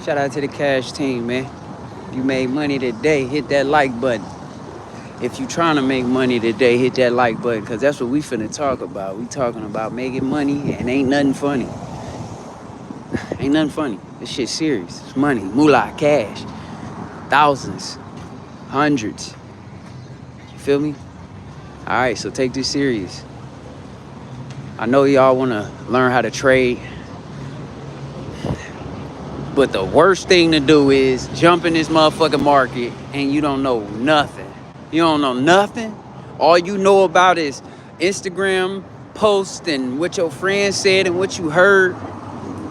Shout out to the cash team, man. If you made money today, hit that like button. If you trying to make money today, hit that like button, because that's what we finna talk about. We talking about making money and ain't nothing funny. Ain't nothing funny. This shit serious. It's money, moolah, cash, thousands, hundreds. You feel me? All right, so take this serious. I know y'all want to learn how to trade, but the worst thing to do is jump in this motherfucking market and you don't know nothing. You don't know nothing. All you know about is Instagram posts and what your friends said and what you heard.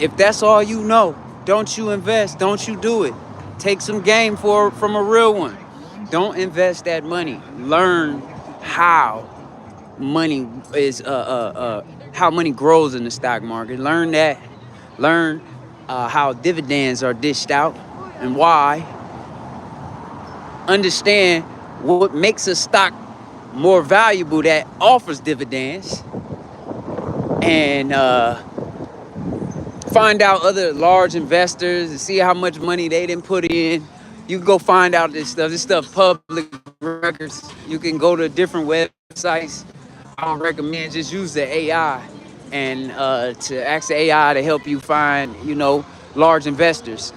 If that's all you know, don't you invest. Don't you do it. Take some game from a real one. Don't invest that money. Learn how money is how money grows in the stock market. Learn that. Learn how dividends are dished out and why. Understand what makes a stock more valuable that offers dividends, and find out other large investors and see how much money they didn't put in. You can go find out this stuff. This stuff public records. You can go to different websites. I don't recommend just use the AI and to ask the AI to help you find, large investors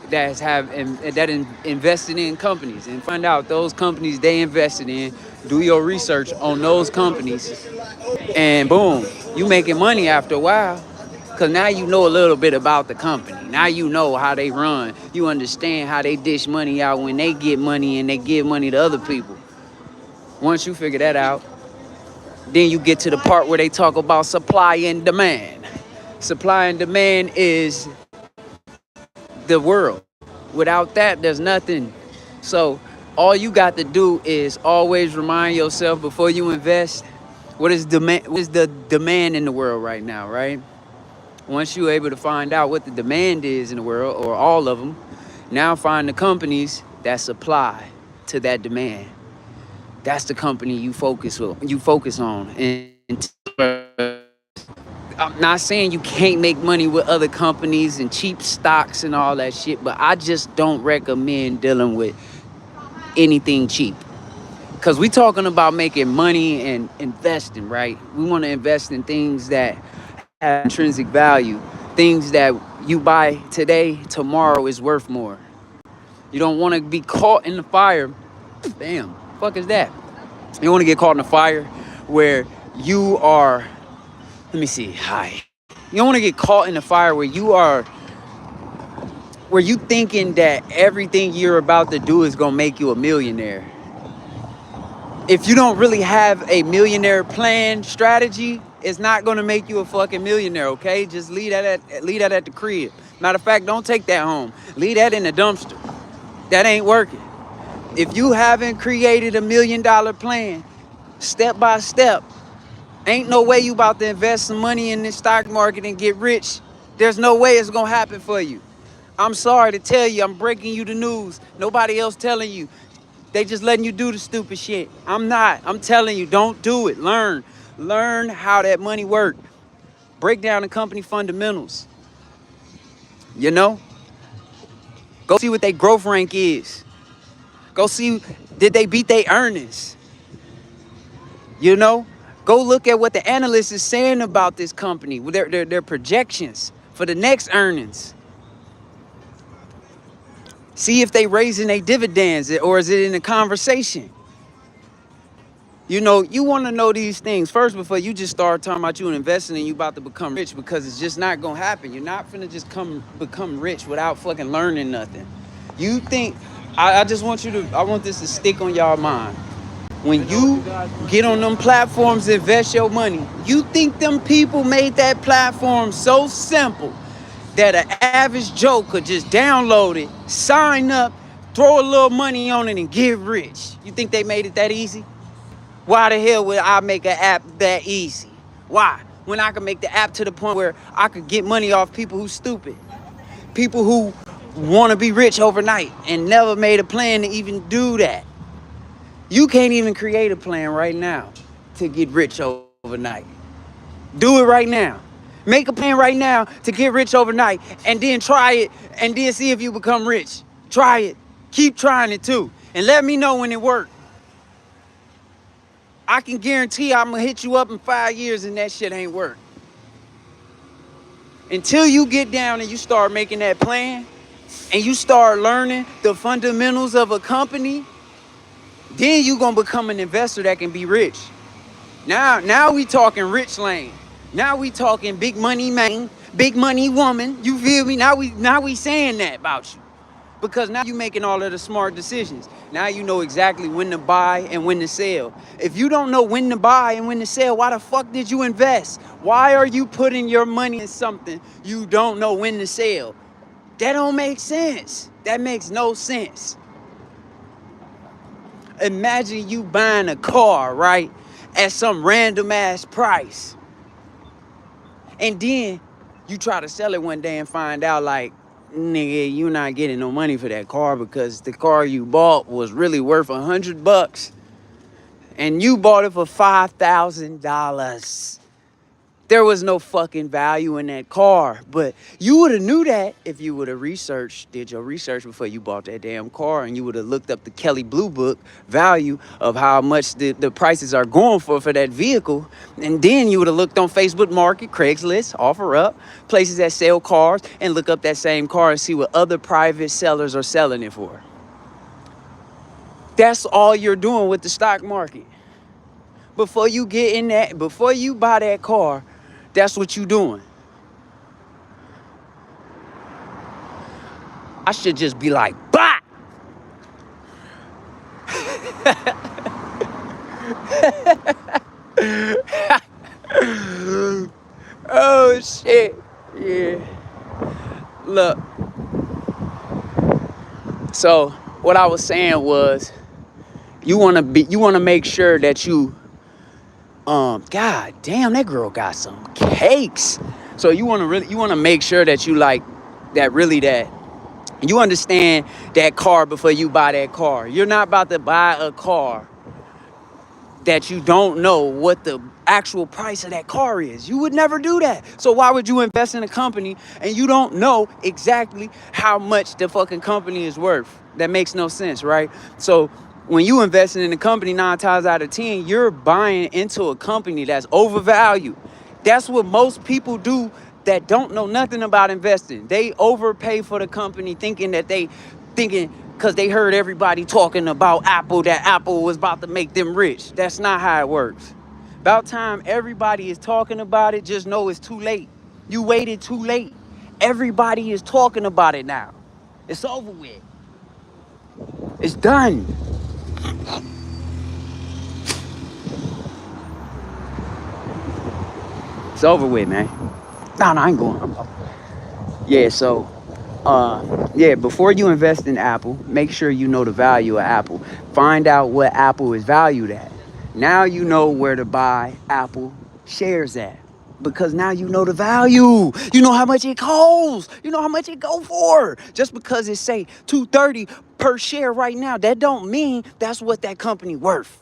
invested in companies, and find out those companies they invested in. Do your research on those companies, and boom, you making money after a while. Because now you know a little bit about the company. Now you know how they run. You understand how they dish money out when they get money and they give money to other people. Once you figure that out, then you get to the part where they talk about supply and demand. Supply and demand is the world. Without that, there's nothing. So all you got to do is always remind yourself before you invest, what is the demand in the world right now, right? Once you're able to find out what the demand is in the world, or all of them, now find the companies that supply to that demand. That's the company you focus on. And I'm not saying you can't make money with other companies and cheap stocks and all that shit, but I just don't recommend dealing with anything cheap. Because we talking about making money and investing, right? We want to invest in things that have intrinsic value, things that you buy today, tomorrow is worth more. You don't want to be caught in the fire. Damn, fuck is that? You don't want to get caught in the fire where you are, let me see, hi. You don't want to get caught in the fire where you thinking that everything you're about to do is going to make you a millionaire. If you don't really have a millionaire plan strategy, it's not gonna make you a fucking millionaire, okay? Just leave that at the crib. Matter of fact, don't take that home. Leave that in the dumpster. That ain't working. If you haven't created $1 million plan, step by step, ain't no way you about to invest some money in this stock market and get rich. There's no way it's gonna happen for you. I'm sorry to tell you, I'm breaking you the news. Nobody else telling you. They just letting you do the stupid shit. I'm not. I'm telling you, don't do it. Learn. Learn how that money works. Break down the company fundamentals. You know? Go see what their growth rank is. Go see, did they beat their earnings? You know? Go look at what the analyst is saying about this company, their projections for the next earnings. See if they raising their dividends, or is it in a conversation? You know, you want to know these things first before you just start talking about you investing and you about to become rich, because it's just not going to happen. You're not finna just become rich without fucking learning nothing. You think, I just want I want this to stick on y'all mind. When you get on them platforms to invest your money, you think them people made that platform so simple that an average Joe could just download it, sign up, throw a little money on it and get rich. You think they made it that easy? Why the hell would I make an app that easy? Why? When I can make the app to the point where I could get money off people who stupid. People who want to be rich overnight and never made a plan to even do that. You can't even create a plan right now to get rich overnight. Do it right now. Make a plan right now to get rich overnight and then try it and then see if you become rich. Try it. Keep trying it too. And let me know when it works. I can guarantee I'm gonna hit you up in 5 years and that shit ain't work. Until you get down and you start making that plan and you start learning the fundamentals of a company, then you gonna become an investor that can be rich. Now we talking rich lane. Now we talking big money man, big money woman. You feel me? Now we saying that about you. Because now you making all of the smart decisions. Now you know exactly when to buy and when to sell. If you don't know when to buy and when to sell, why the fuck did you invest? Why are you putting your money in something you don't know when to sell? That don't make sense. That makes no sense. Imagine you buying a car, right, at some random ass price. And then you try to sell it one day and find out like, nigga, you not getting no money for that car because the car you bought was really worth $100 and you bought it for $5,000. There was no fucking value in that car, but you would have knew that if you would have did your research before you bought that damn car, and you would have looked up the Kelley Blue Book value of how much the prices are going for that vehicle, and then you would have looked on Facebook Market, Craigslist, OfferUp, places that sell cars, and look up that same car and see what other private sellers are selling it for. That's all you're doing with the stock market. Before you get in that, before you buy that car, that's what you doing. I should just be like, bah! Oh shit. Yeah. Look. So what I was saying was, you wanna make sure that you God damn, that girl got some cakes. So you wanna make sure that you like that you understand that car before you buy that car. You're not about to buy a car that you don't know what the actual price of that car is. You would never do that. So why would you invest in a company and you don't know exactly how much the fucking company is worth? That makes no sense, right? So when you investing in a company, 9 times out of 10, you're buying into a company that's overvalued. That's what most people do that don't know nothing about investing. They overpay for the company thinking because they heard everybody talking about Apple, that Apple was about to make them rich. That's not how it works. About time everybody is talking about it, just know it's too late. You waited too late. Everybody is talking about it now. It's over with. It's done. It's over with, man. No, I ain't going. Yeah, so, before you invest in Apple, make sure you know the value of Apple. Find out what Apple is valued at. Now you know where to buy Apple shares at. Because now you know the value. You know how much it costs. You know how much it go for. Just because it say $230 per share right now, that don't mean that's what that company worth.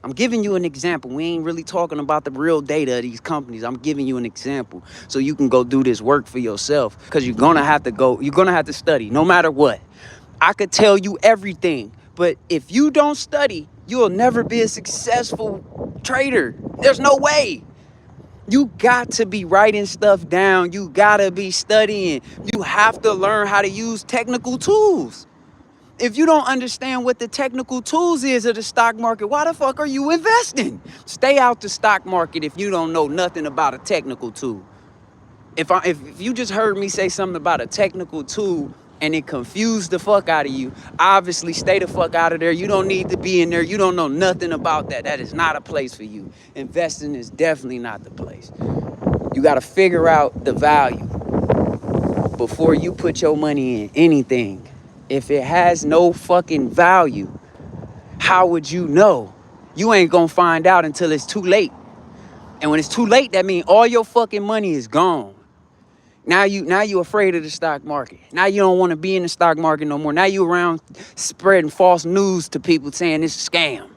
I'm giving you an example. We ain't really talking about the real data of these companies. I'm giving you an example so you can go do this work for yourself, because you're going to have to study no matter what. I could tell you everything, but if you don't study, you'll never be a successful trader. There's no way. You got to be writing stuff down. You got to be studying. You have to learn how to use technical tools. If you don't understand what the technical tools is of the stock market, why the fuck are you investing? Stay out the stock market if you don't know nothing about a technical tool. If you just heard me say something about a technical tool and it confused the fuck out of you, obviously stay the fuck out of there. You don't need to be in there. You don't know nothing about that. That is not a place for you. Investing is definitely not the place. You got to figure out the value before you put your money in anything. If it has no fucking value, how would you know? You ain't gonna find out until it's too late. And when it's too late, that means all your fucking money is gone. Now you afraid of the stock market. Now you don't want to be in the stock market no more. Now you around spreading false news to people saying it's a scam.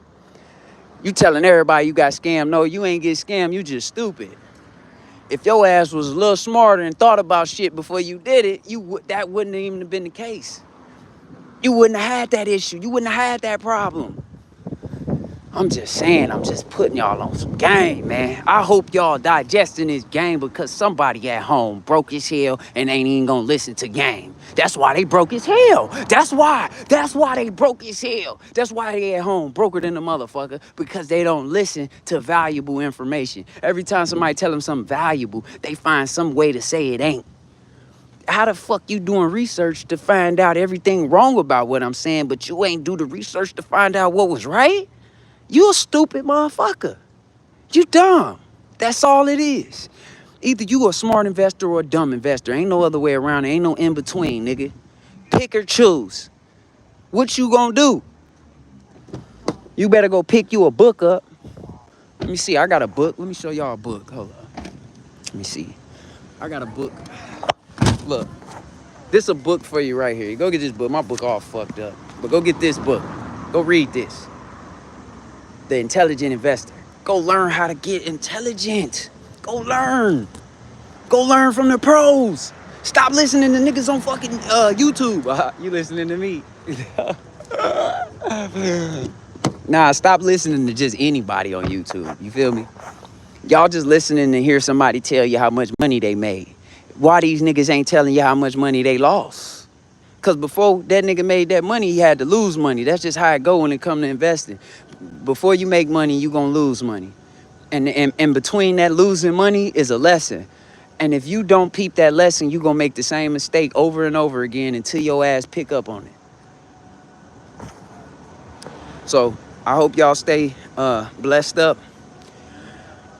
You telling everybody you got scammed. No, you ain't get scammed. You just stupid. If your ass was a little smarter and thought about shit before you did it, that wouldn't even have been the case. You wouldn't have had that issue. You wouldn't have had that problem. I'm just saying, I'm just putting y'all on some game, man. I hope y'all digesting this game because somebody at home broke as hell and ain't even gonna listen to game. That's why they broke as hell. That's why they broke as hell. That's why they at home broker than the motherfucker, because they don't listen to valuable information. Every time somebody tell them something valuable, they find some way to say it ain't. How the fuck you doing research to find out everything wrong about what I'm saying, but you ain't do the research to find out what was right? You a stupid motherfucker. You dumb. That's all it is. Either you a smart investor or a dumb investor. Ain't no other way around. Ain't no in between, nigga. Pick or choose. What you gonna do? You better go pick you a book up. Let me see. I got a book. Let me show y'all a book. Hold up. Let me see. I got a book. Look. This a book for you right here. Go get this book. My book all fucked up. But go get this book. Go read this. The Intelligent Investor. Go learn how to get intelligent. Go learn. Go learn from the pros. Stop listening to niggas on fucking YouTube. You listening to me. Nah, stop listening to just anybody on YouTube. You feel me? Y'all just listening to hear somebody tell you how much money they made. Why these niggas ain't telling you how much money they lost? Because before that nigga made that money, he had to lose money. That's just how it go when it come to investing. Before you make money, you gonna lose money. And between that losing money is a lesson. And if you don't peep that lesson, you gonna make the same mistake over and over again until your ass pick up on it. So I hope y'all stay blessed up.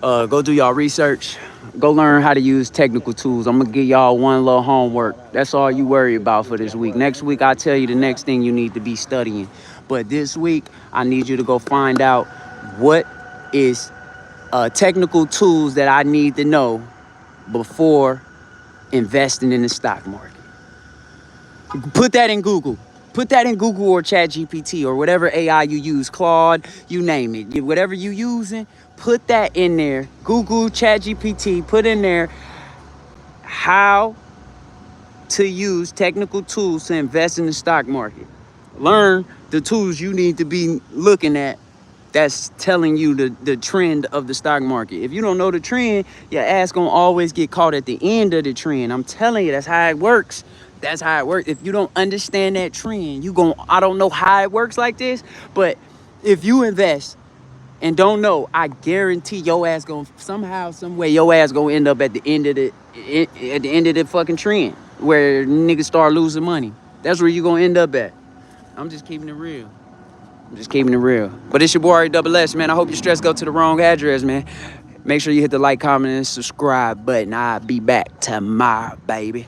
Go do y'all research. Go learn how to use technical tools. I'm gonna give y'all one little homework. That's all you worry about for this week. Next week, I'll tell you the next thing you need to be studying. But this week, I need you to go find out what is technical tools that I need to know before investing in the stock market. Put that in Google. Put that in Google or ChatGPT or whatever AI you use, Claude, you name it. Whatever you using, put that in there. Google, ChatGPT, put in there how to use technical tools to invest in the stock market. Learn the tools you need to be looking at that's telling you the trend of the stock market. If you don't know the trend, your ass gonna always get caught at the end of the trend. I'm telling you, that's how it works. That's how it works. If you don't understand that trend, I don't know how it works like this, but if you invest and don't know, I guarantee your ass gonna somehow, some way, your ass gonna end up at the end of the fucking trend where niggas start losing money. That's where you gonna end up at. I'm just keeping it real. But it's your boy Double S, man. I hope your stress go to the wrong address, man. Make sure you hit the like, comment, and subscribe button. I'll be back tomorrow, baby.